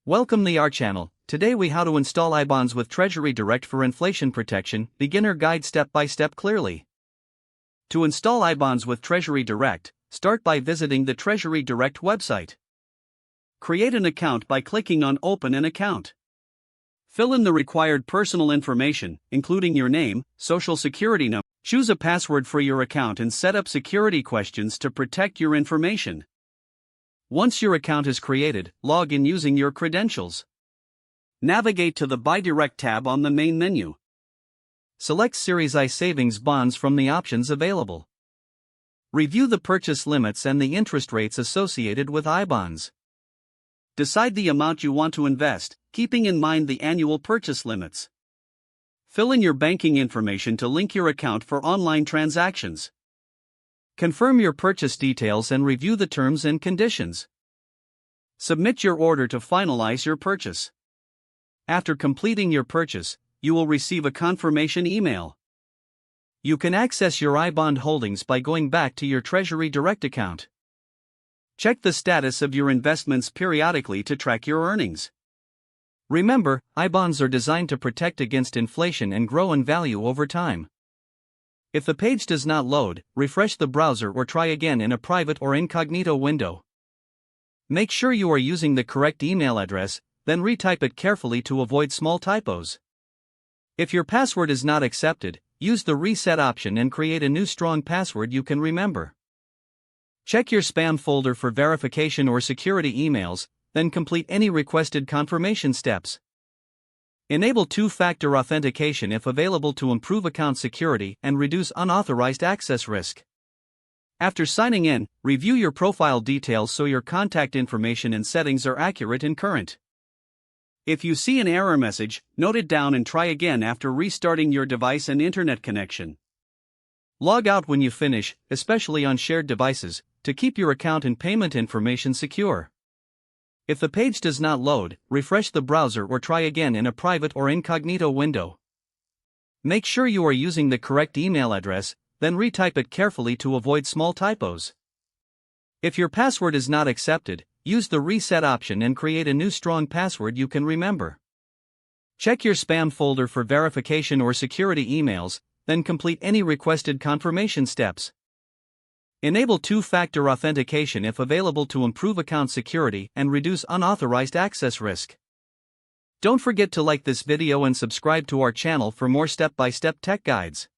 Welcome to our channel. Today we how to install iBonds with TreasuryDirect for inflation protection, beginner guide step by step clearly. To install iBonds with TreasuryDirect, start by visiting the TreasuryDirect website. Create an account by clicking on Open an account. Fill in the required personal information, including your name, social security number. Choose a password for your account and set up security questions to protect your information. Once your account is created, log in using your credentials. Navigate to the Buy Direct tab on the main menu. Select Series I Savings Bonds from the options available. Review the purchase limits and the interest rates associated with iBonds. Decide the amount you want to invest, keeping in mind the annual purchase limits. Fill in your banking information to link your account for online transactions. Confirm your purchase details and review the terms and conditions. Submit your order to finalize your purchase. After completing your purchase, you will receive a confirmation email. You can access your iBond holdings by going back to your TreasuryDirect account. Check the status of your investments periodically to track your earnings. Remember, iBonds are designed to protect against inflation and grow in value over time. If the page does not load, refresh the browser or try again in a private or incognito window. Make sure you are using the correct email address, then retype it carefully to avoid small typos. If your password is not accepted, use the reset option and create a new strong password you can remember. Check your spam folder for verification or security emails, then complete any requested confirmation steps. Enable two-factor authentication if available to improve account security and reduce unauthorized access risk. After signing in, review your profile details so your contact information and settings are accurate and current. If you see an error message, note it down and try again after restarting your device and internet connection. Log out when you finish, especially on shared devices, to keep your account and payment information secure. If the page does not load, refresh the browser or try again in a private or incognito window. Make sure you are using the correct email address, then retype it carefully to avoid small typos. If your password is not accepted, use the reset option and create a new strong password you can remember. Check your spam folder for verification or security emails, then complete any requested confirmation steps. Enable two-factor authentication if available to improve account security and reduce unauthorized access risk. Don't forget to like this video and subscribe to our channel for more step-by-step tech guides.